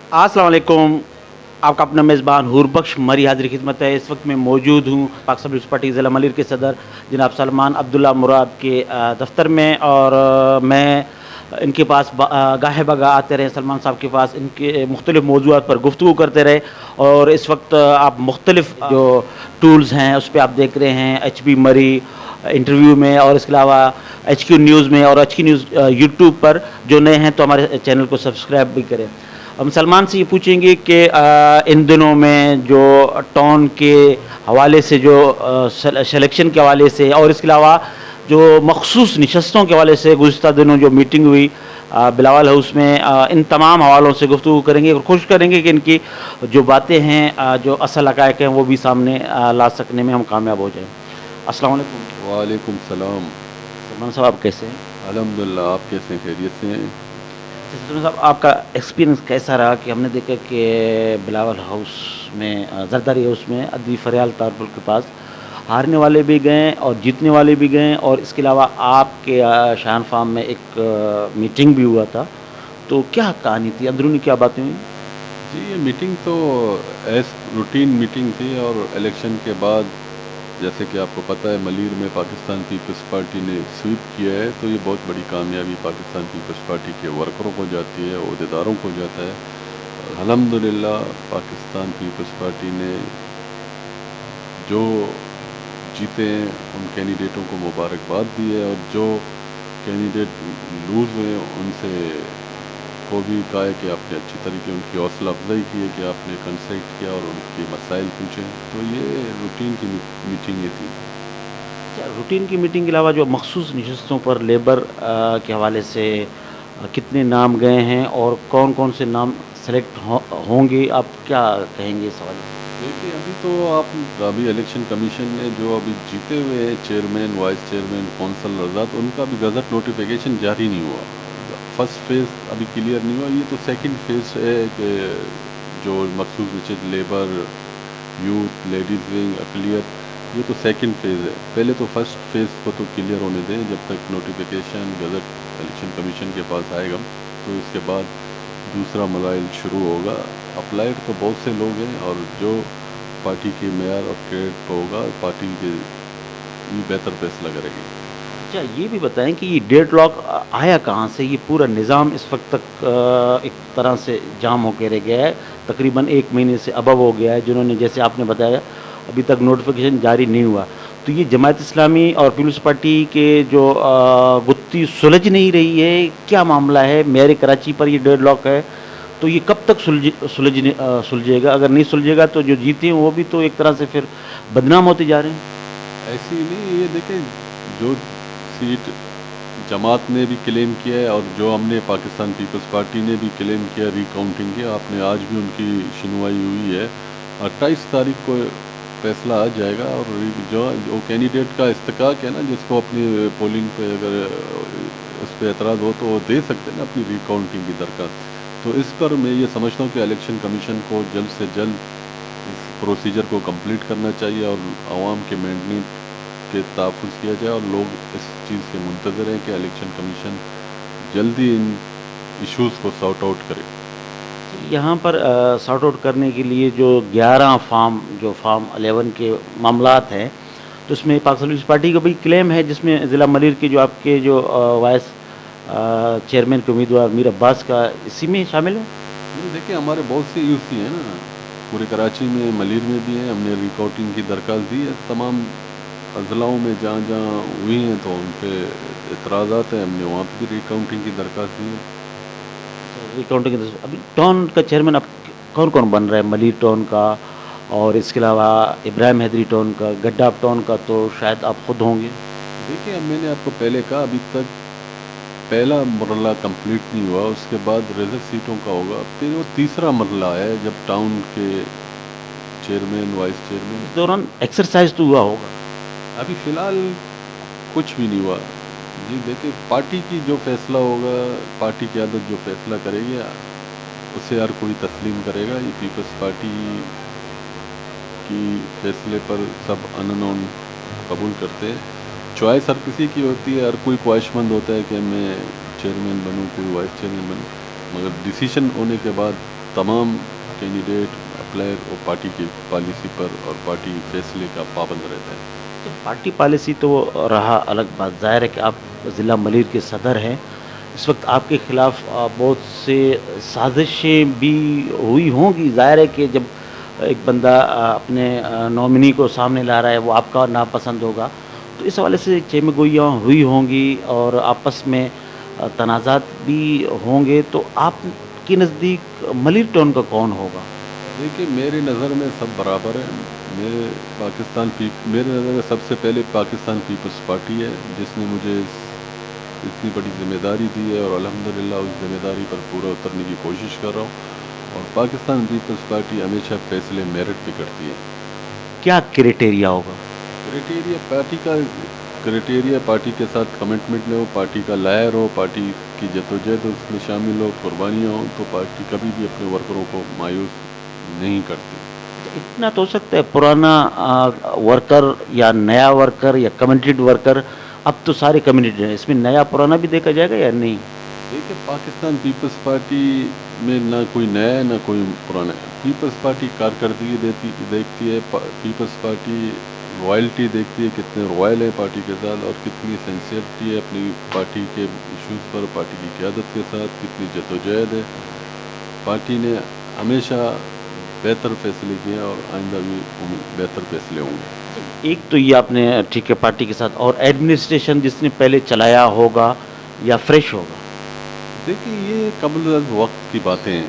अस्सलाम वालेकुम। आपका अपना मेज़बान हूर बख्श मरी हाज़िर खिदमत है। इस वक्त मैं मौजूद हूँ पाक पीपल्स पार्टी ज़िला मलिर के सदर जनाब सलमान अब्दुल्ला मुराद के दफ़्तर में, और मैं इनके पास गाहे बगा आते रहे सलमान साहब के पास, इनके मुख्तलिफ़ मौज़ूआत पर गुफ्तगू करते रहे। और इस वक्त आप मुख्तलिफ़ जो टूल्स हैं उस पर आप देख रहे हैं, HB मरी इंटरव्यू में, और इसके अलावा HQ न्यूज़ में और HQ न्यूज़ यूट्यूब पर। जो नए हैं तो हमारे चैनल को सब्सक्राइब भी करें। हम सलमान से ये पूछेंगे कि इन दिनों में जो टॉन के हवाले से, जो सिलेक्शन के हवाले से, और इसके अलावा जो मखसूस नशस्तों के हवाले से गुज़िश्ता दिनों जो मीटिंग हुई बिलावल हाउस में, इन तमाम हवालों से गुफ्तगू करेंगे और कोशिश करेंगे कि इनकी जो बातें हैं, जो असल हक़ाइक़ हैं, वो भी सामने ला सकने में हम कामयाब हो जाएँ। अस्सलाम वालेकुम। वालेकुम सलाम। सलमान साहब, आप कैसे हैं? अल्हम्दुलिल्लाह, आप कैसे हैं? खैरियत से हैं? सलमान साहब, आपका एक्सपीरियंस कैसा रहा कि हमने देखा कि बिलावल हाउस में, जरदारी हाउस में अदवी फरियाल तारपुल के पास हारने वाले भी गए और जीतने वाले भी गए, और इसके अलावा आपके शान फार्म में एक मीटिंग भी हुआ था। तो क्या कहानी थी, अंदरूनी क्या बातें हुई? जी, ये मीटिंग तो एस रूटीन मीटिंग थी, और इलेक्शन के बाद जैसे कि आपको पता है मलीर में पाकिस्तान पीपल्स पार्टी ने स्वीप किया है, तो ये बहुत बड़ी कामयाबी पाकिस्तान पीपल्स पार्टी के वर्करों को जाती है, अहदेदारों को जाता है। और अल्हम्दुलिल्लाह पाकिस्तान पीपल्स पार्टी ने जो जीते हैं उन कैंडिडेटों को मुबारकबाद दी है, और जो कैंडिडेट लूज़ हुए उनसे को भी कहा है कि आपने अच्छी तरीके उनकी हौसला अफजाई की है, कि आपने कंसल्ट किया और उनके मसाइल पूछे। तो ये रूटीन की मीटिंगें थी। क्या रूटीन की मीटिंग के अलावा जो मखसूस नशस्तों पर लेबर के हवाले से कितने नाम गए हैं और कौन कौन से नाम सेलेक्ट होंगे, आप क्या कहेंगे इस हवाले से? देखिए, अभी तो आप अभी इलेक्शन कमीशन ने जो अभी जीते हुए चेयरमैन, वाइस चेयरमैन, कौंसल रजात, उनका भी गज़ट नोटिफिकेशन जारी नहीं हुआ। फर्स्ट फेज़ अभी क्लियर नहीं हुआ, ये तो सेकंड फेज़ है कि जो मखसूस नशिस्त लेबर, यूथ, लेडीज़ विंग, अक़लियत, ये तो सेकंड फेज़ है। पहले तो फर्स्ट फेज़ को तो क्लियर होने दें, जब तक नोटिफिकेशन गज़ट इलेक्शन कमीशन के पास आएगा, तो इसके बाद दूसरा मराइल शुरू होगा। अप्लाइड तो बहुत से लोग हैं, और जो पार्टी के मेयर और क्रेडिट पर होगा, पार्टी के बेहतर फैसला करेगी। अच्छा, ये भी बताएं कि ये डेड लॉक आया कहाँ से? ये पूरा निज़ाम इस वक्त तक एक तरह से जाम होकर रह गया है, तकरीबन 1 महीने से अबव हो गया है, जिन्होंने, जैसे आपने बताया, अभी तक नोटिफिकेशन जारी नहीं हुआ। तो ये जमात इस्लामी और पीपल्स पार्टी के जो गुत्थी सुलझ नहीं रही है, क्या मामला है? मेयर कराची पर ये डेड लॉक है, तो ये कब तक सुलझेगा? अगर नहीं सुलझेगा तो जो जीते हैं वो भी तो एक तरह से फिर बदनाम होते जा रहे हैं। ऐसी नहीं, ये देखें, जो सीट जमात ने भी क्लेम किया है, और जो हमने पाकिस्तान पीपल्स पार्टी ने भी क्लेम किया रिकाउंटिंग के, आपने आज भी उनकी सुनवाई हुई है। 28 तारीख को फैसला आ जाएगा, और जो कैंडिडेट का इस्तेकाक है ना, जिसको अपनी पोलिंग पे अगर उस पर एतराज़ हो तो वो दे सकते हैं ना अपनी रिकाउंटिंग की दरख्वास्त। तो इस पर मैं ये समझता हूँ कि इलेक्शन कमीशन को जल्द से जल्द इस प्रोसीजर को कंप्लीट करना चाहिए, और आवाम के मैंडेट के तहफ़्फ़ुज़ किया जाए, और लोग इस चीज़ के मुंतज़र हैं कि इलेक्शन कमीशन जल्दी इन इश्यूज़ को सॉर्ट आउट करे। यहाँ पर सॉर्ट आउट करने के लिए जो 11 फार्म, जो फार्म 11 के मामलात हैं, तो उसमें पाक पीपल्स पार्टी का भी क्लेम है, जिसमें ज़िला मलिर के जो आपके जो वाइस चेयरमैन के उम्मीदवार मीर अब्बास का इसी में शामिल है। ये देखिए, हमारे बहुत से यूसी हैं ना, पूरे कराची में, मलिर में भी हैं। हमने रिकाउंटिंग की दरख्वास्त दी है तमाम अजलाओं में, जहाँ जहाँ हुई हैं तो उन पे एतराज़ात हैं, हमने वहाँ पे भी रिकाउंटिंग की दरख्वास्त दी है। रिकाउंटिंग अभी टाउन का चेयरमैन अब कौन कौन बन रहा है? मलिर टाउन का, और इसके अलावा इब्राहिम हैदरी टाउन का, गड्डा टाउन का तो शायद आप खुद होंगे। देखिए, अब मैंने आपको पहले कहा, अभी तक पहला मरला कंप्लीट नहीं हुआ, उसके बाद रिजर्व सीटों का होगा। फिर वो तीसरा मरला है, जब टाउन के चेयरमैन, वाइस चेयरमैन। इस दौरान एक्सरसाइज तो हुआ होगा। अभी फ़िलहाल कुछ भी नहीं हुआ जी। देखिए, पार्टी की जो फैसला होगा, पार्टी की आदत जो फैसला करेगी, उसे हर कोई तस्लीम करेगा। ये पीपल्स पार्टी की फैसले पर सब अननोन कबूल करते हैं। चॉइस हर किसी की होती है, हर कोई ख्वाहिशमंद होता है कि मैं चेयरमैन बनूं, कोई वाइस चेयरमैन बनूं, मगर डिसीजन होने के बाद तमाम कैंडिडेट अप्लाई और पार्टी की पॉलिसी पर और पार्टी फैसले का पाबंद रहता है। पार्टी पॉलिसी तो रहा अलग बात, ज़ाहिर है कि आप ज़िला मलिर के सदर हैं। इस वक्त आपके खिलाफ बहुत से साजिशें भी हुई होंगी। ज़ाहिर है कि जब एक बंदा अपने नॉमिनी को सामने ला रहा है, वो आपका नापसंद होगा, तो इस हवाले से चहमगोइयाँ हुई होंगी और आपस में तनाज़ात भी होंगे। तो आपके नज़दीक मलिर टाउन का कौन होगा? देखिए, मेरी नज़र में सब बराबर है। मेरे नज़र में सबसे पहले पाकिस्तान पीपल्स पार्टी है, जिसने मुझे इतनी बड़ी ज़िम्मेदारी दी है और अल्हम्दुलिल्लाह उस ज़िम्मेदारी पर पूरा उतरने की कोशिश कर रहा हूँ। और पाकिस्तान पीपल्स पार्टी हमेशा फैसले मेरिट पे करती है। क्या क्राइटेरिया होगा? क्राइटेरिया पार्टी के साथ कमिटमेंट हो, पार्टी का लायर हो, पार्टी की जद्दोजहद उसमें शामिल हो, कुर्बानियाँ हों, तो पार्टी कभी भी अपने वर्करों को मायूस नहीं करती। इतना तो हो सकता है, पुराना वर्कर या नया वर्कर या कमिटेड वर्कर, अब तो सारे कमिटेड हैं, इसमें नया पुराना भी देखा जाएगा या नहीं? देखिए, पाकिस्तान पीपल्स पार्टी में ना कोई नया है ना कोई पुराना है। पीपल्स पार्टी कारकर्दगी देखती है, पीपल्स पार्टी रॉयल्टी देखती है, कितने रॉयल है पार्टी के साथ और कितनी सिंसियरिटी है अपनी पार्टी के इश्यूज़ पर, पार्टी की क़यादत के साथ कितनी जद्दोजहद है। पार्टी ने हमेशा बेहतर फैसले किए हैं और आइंदा भी बेहतर फैसले होंगे। एक तो ये आपने ठीक है पार्टी के साथ, और एडमिनिस्ट्रेशन जिसने पहले चलाया होगा या फ्रेश होगा? देखिए, ये कबल वक्त की बातें हैं।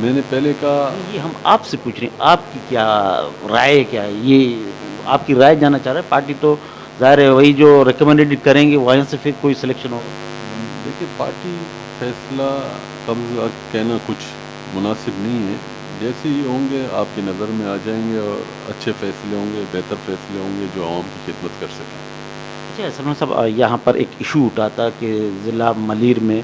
मैंने पहले कहा, ये हम आपसे पूछ रहे हैं, आपकी क्या राय क्या है? ये आपकी राय जानना चाह रहे हैं। पार्टी तो ज़ाहिर है वही जो रिकमेंडेड करेंगे वहाँ से फिर कोई सिलेक्शन होगा। देखिए, पार्टी फैसला कब्ज़ कहना कुछ मुनासिब नहीं है। जैसे ही होंगे आपकी नज़र में आ जाएंगे और अच्छे फैसले होंगे, बेहतर फैसले होंगे जो आवाम की खिदमत कर सकें। अच्छा सलमान साहब, यहाँ पर एक इशू उठा था कि ज़िला मलीर में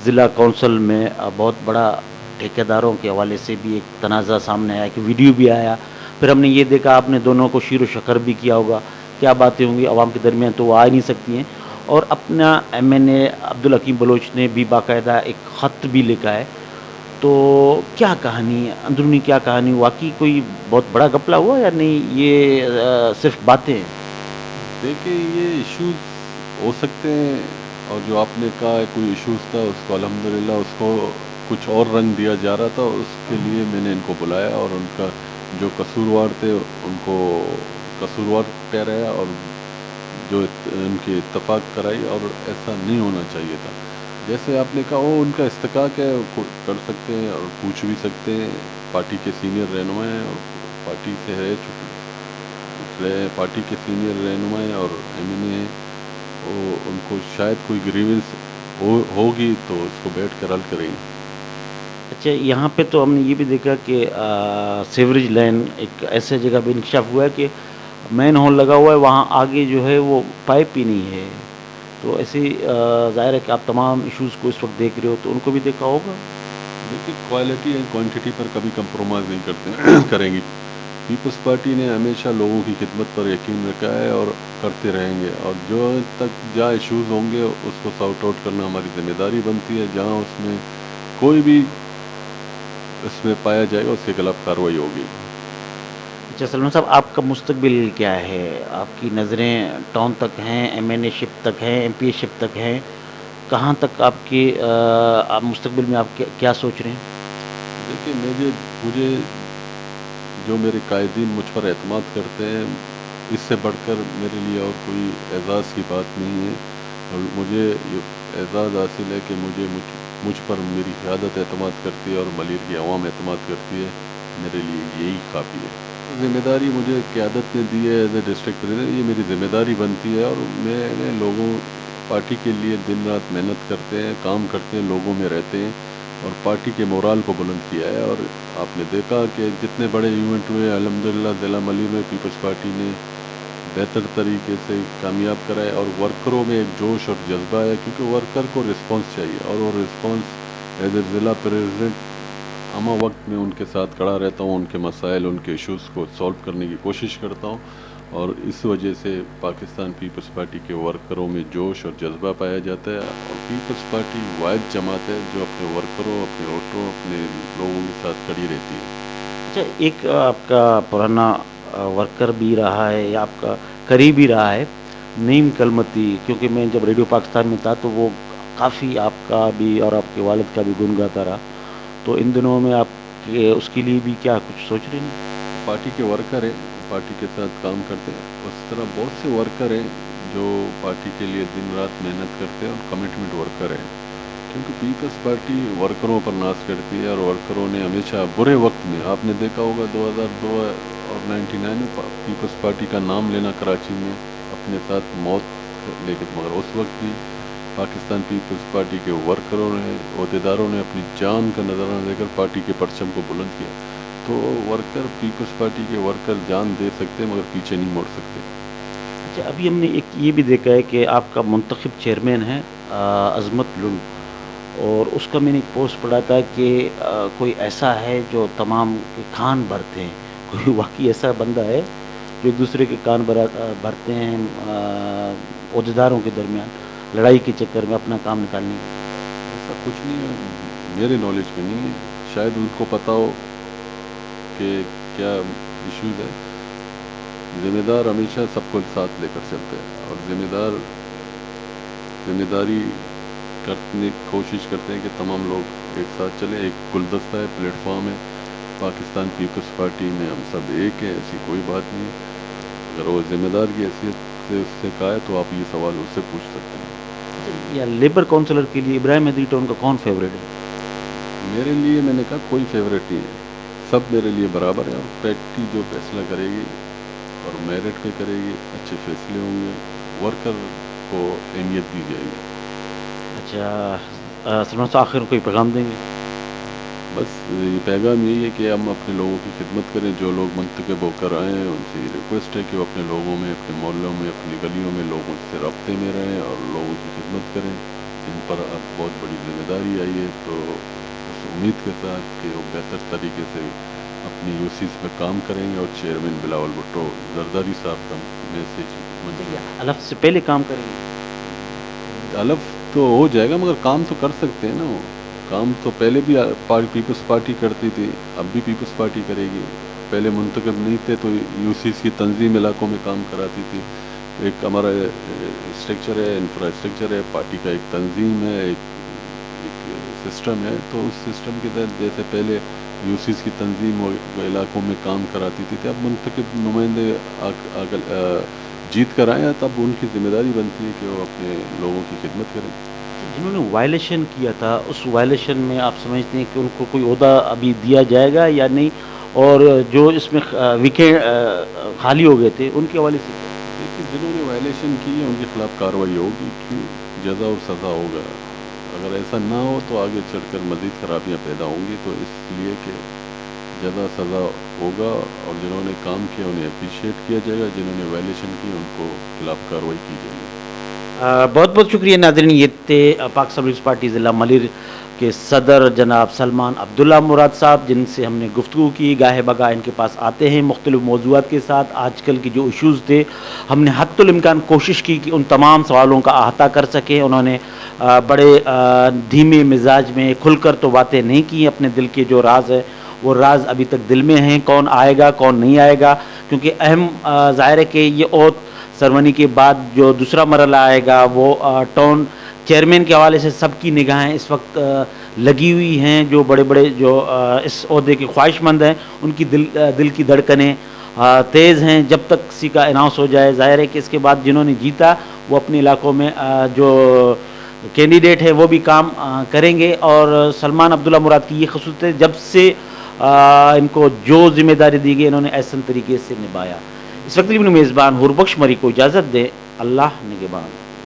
ज़िला कौंसल में बहुत बड़ा ठेकेदारों के हवाले से भी एक तनाज़ा सामने आया, कि वीडियो भी आया। फिर हमने ये देखा आपने दोनों को शीर व शकर भी किया होगा। क्या बातें होंगी आवाम के दरमियान, तो वो आ ही नहीं सकती हैं। और अपना MNA अब्दुल हकीम बलोच ने भी बाकायदा एक ख़त भी लिखा है। तो क्या कहानी है, अंदरूनी क्या कहानी, वाकई कोई बहुत बड़ा घपला हुआ या नहीं, ये सिर्फ बातें हैं? देखिए, ये इश्यूज़ हो सकते हैं और जो आपने कहा है कोई इश्यूज़ था, उसको अल्हम्दुलिल्लाह उसको कुछ और रंग दिया जा रहा था। उसके लिए मैंने इनको बुलाया और उनका जो कसूरवार थे उनको कसूरवार ठहराया और जो उनकी इत्तफाक कराई, और ऐसा नहीं होना चाहिए था। जैसे आपने कहा, वो उनका इस्तेकाक है, वो कर सकते हैं और पूछ भी सकते हैं। पार्टी के सीनियर रहनुमा हैं और पार्टी से रह चुके पार्टी के सीनियर रहनुमा हैं और MNA हैं। वो उनको शायद कोई ग्रीवेंस होगी तो उसको बैठ कर हल करेंगे। अच्छा, यहाँ पे तो हमने ये भी देखा कि सीवरेज लाइन एक ऐसे जगह पे इंकशाफ हुआ है कि मेन होल लगा हुआ है, वहाँ आगे जो है वो पाइप ही नहीं है। तो ऐसे ज़ाहिर है कि आप तमाम इश्यूज़ को इस वक्त देख रहे हो, तो उनको भी देखा होगा। देखिए, क्वालिटी एंड क्वांटिटी पर कभी कंप्रोमाइज़ नहीं करते करेंगी। पीपल्स पार्टी ने हमेशा लोगों की खिदमत पर यकीन रखा है और करते रहेंगे, और जो तक जहाँ इश्यूज़ होंगे उसको सॉर्ट आउट करना हमारी ज़िम्मेदारी बनती है। जहाँ उसमें कोई भी इसमें पाया जाएगा उसके खिलाफ कार्रवाई होगी। अच्छा सलमान साहब, आपका मुस्तकबिल क्या है? आपकी नज़रें टाउन तक हैं, MNA शिप तक हैं, MPA शिप तक हैं, कहाँ तक आपकी आप मुस्तकबिल में आप क्या सोच रहे हैं? देखिए, मुझे जो मेरे कायदीन मुझ पर एतमाद करते हैं, इससे बढ़कर मेरे लिए और कोई एज़ाज़ की बात नहीं है। और मुझे ये एज़ाज़ हासिल है कि मुझ पर मेरी क़यादत एतमाद करती है और मलीर की आवाम एतमाद करती है। मेरे लिए यही काफ़ी है। ज़िम्मेदारी मुझे क़यादत ने दी है एज़ ए डिस्ट्रिक्ट प्रेसिडेंट, ये मेरी ज़िम्मेदारी बनती है और मैंने लोगों पार्टी के लिए दिन रात मेहनत करते हैं, काम करते हैं, लोगों में रहते हैं और पार्टी के मोराल को बुलंद किया है। और आपने देखा कि जितने बड़े इवेंट हुए अल्हम्दुलिल्लाह ज़िला मलीर में पीपल्स पार्टी ने बेहतर तरीके से कामयाब कराए और वर्करों में एक जोश और जज्बा है, क्योंकि वर्कर को रिस्पांस चाहिए और वो रिस्पांस एज ए ज़िला प्रेसिडेंट हमा वक्त में उनके साथ खड़ा रहता हूँ, उनके मसाइल उनके इश्यूज़ को सॉल्व करने की कोशिश करता हूँ اور اس وجہ سے پاکستان پیپلز پارٹی کے ورکروں میں جوش اور جذبہ پایا جاتا ہے. اور پیپلز پارٹی واحد جماعت ہے جو اپنے ورکروں، اپنے ووٹروں، اپنے لوگوں کے ساتھ کھڑی رہتی ہے. اچھا، ایک آپ کا پرانا ورکر بھی رہا ہے یا آپ کا قریبی رہا ہے نعیم کلمتی، کیونکہ میں جب ریڈیو پاکستان میں تھا تو وہ کافی آپ کا بھی اور آپ کے والد کا بھی گنگاتا رہا، تو ان دنوں میں آپ کے اس کے لیے بھی کیا کچھ سوچ رہے ہیں؟ پارٹی کے ورکر ہیں، پارٹی کے ساتھ کام کرتے ہیں. اس طرح بہت سے ورکر ہیں جو پارٹی کے لیے دن رات محنت کرتے ہیں اور کمٹمنٹ ورکر ہیں. کیونکہ پیپلز پارٹی ورکروں پر ناز کرتی ہے اور ورکروں نے ہمیشہ برے وقت میں، آپ نے دیکھا ہوگا 2002 اور 99 میں پیپلز پارٹی کا نام لینا کراچی میں اپنے ساتھ موت لے کے، مگر اس وقت بھی پاکستان پیپلز پارٹی کے ورکروں نے، عہدیداروں نے اپنی جان کا نذرانہ دے کر پارٹی کے پرچم کو بلند کیا. تو ورکر، پیپلز پارٹی کے ورکر جان دے سکتے ہیں مگر پیچھے نہیں موڑ سکتے. اچھا، ابھی ہم نے ایک یہ بھی دیکھا ہے کہ آپ کا منتخب چیئرمین ہے عظمت لنڈ، اور اس کا میں نے ایک پوسٹ پڑھا تھا کہ کوئی ایسا ہے جو تمام کے کان بھرتے ہیں، کوئی واقعی ایسا بندہ ہے جو ایک دوسرے کے کان بھرتے ہیں عہدیداروں کے درمیان لڑائی کے چکر میں اپنا کام نکالنے کے؟ ایسا کچھ نہیں ہے، میرے نالج میں نہیں ہے. شاید ان کو پتہ ہو کہ کیا ایشوز ہے. ذمہ دار ہمیشہ سب کو ساتھ لے کر چلتے ہیں اور ذمہ داری کرنے کوشش کرتے ہیں کہ تمام لوگ ایک ساتھ چلیں. ایک گلدستہ ہے، پلیٹ فارم ہے پاکستان پیپلز پارٹی میں، ہم سب ایک ہیں، ایسی کوئی بات نہیں ہے. اگر وہ ذمہ دار کی حیثیت سے اس سے کہا ہے تو آپ یہ سوال اس سے پوچھ سکتے ہیں. یا لیبر کونسلر کے لیے ابراہیم حدیٹا ان کا کون فیوریٹ ہے؟ میرے لیے میں نے کہا کوئی فیوریٹ نہیں ہے، سب میرے لیے برابر ہیں. اور پارٹی جو فیصلہ کرے گی اور میرٹ پہ کرے گی، اچھے فیصلے ہوں گے، ورکر کو اہمیت دی جائے گی. اچھا سلمان صاحب، آخر کوئی پیغام دیں گے؟ بس یہ پیغام یہی ہے کہ ہم اپنے لوگوں کی خدمت کریں. جو لوگ منتخب ہو کر آئے ہیں ان سے یہ ریکویسٹ ہے کہ وہ اپنے لوگوں میں، اپنے محلوں میں، اپنی گلیوں میں لوگوں سے رابطے میں رہیں اور لوگوں کی خدمت کریں. ان پر اب بہت بڑی ذمہ داری آئی ہے، تو اس امید کے ساتھ کہ وہ بہتر طریقے سے اپنی یوسیز میں کام کریں گے. اور چیئرمین بلاول بھٹو زرداری صاحب کا میسیج الف سے پہلے کام کریں گے؟ الف تو ہو جائے گا مگر کام تو کر سکتے ہیں نا. وہ کام تو پہلے بھی پیپلز پارٹی کرتی تھی، اب بھی پیپلز پارٹی کرے گی. پہلے منتخب نہیں تھے تو یوسیز کی تنظیم علاقوں میں کام کراتی تھی. ایک ہمارا اسٹرکچر ہے، انفراسٹرکچر ہے، پارٹی کا ایک تنظیم ہے، ایک سسٹم ہے. تو اس سسٹم کے تحت جیسے پہلے یوسیز کی تنظیم علاقوں میں کام کراتی تھی، اب منتخب نمائندے جیت کر آئے ہیں، تب ان کی ذمہ داری بنتی ہے کہ وہ اپنے لوگوں کی خدمت کریں. جنہوں نے وائلیشن کیا تھا، اس وائلیشن میں آپ سمجھتے ہیں کہ ان کو کوئی عہدہ ابھی دیا جائے گا یا نہیں؟ اور جو اس میں وکٹ خالی ہو گئے تھے ان کے حوالے سے؟ لیکن جنہوں نے وائلیشن کی ہے ان کے خلاف کارروائی ہوگی، جزا اور سزا ہوگا. اگر ایسا نہ ہو تو آگے چڑھ کر مزید خرابیاں پیدا ہوں گی. تو اس لیے کہ جزا سزا ہوگا اور جنہوں نے کام کیا انہیں اپریشیٹ کیا جائے گا، جنہوں نے وائلیشن کی ان کو خلاف کارروائی کی جائے گی. بہت بہت شکریہ ناظرین. یہ تھے پاکستان پیپلز پارٹی ضلع ملیر کے صدر جناب سلمان عبداللہ مراد صاحب، جن سے ہم نے گفتگو کی. گاہے بگاہ ان کے پاس آتے ہیں مختلف موضوعات کے ساتھ. آج کل کی جو ایشوز تھے ہم نے حتی الامکان کوشش کی کہ ان تمام سوالوں کا احاطہ کر سکیں. انہوں نے بڑے دھیمے مزاج میں کھل کر تو باتیں نہیں کی. اپنے دل کے جو راز ہے وہ راز ابھی تک دل میں ہیں. کون آئے گا کون نہیں آئے گا، کیونکہ اہم ظاہر ہے کہ یہ اوت سرمنی کے بعد جو دوسرا مرحلہ آئے گا وہ ٹاؤن چیئرمین کے حوالے سے سب کی نگاہیں اس وقت لگی ہوئی ہیں. جو بڑے بڑے جو اس عہدے کے خواہش مند ہیں ان کی دل کی دھڑکنیں تیز ہیں. جب تک کسی کا اناؤنس ہو جائے، ظاہر ہے کہ اس کے بعد جنہوں نے جیتا وہ اپنے علاقوں میں جو کینڈیڈیٹ ہے وہ بھی کام کریں گے. اور سلمان عبداللہ مراد کی یہ خصوصیت ہے، جب سے ان کو جو ذمہ داری دی گئی انہوں نے احسن طریقے سے نبھایا. اس وقت اپنے میزبان حوربخش مری کو اجازت دیں. اللہ نگہبان.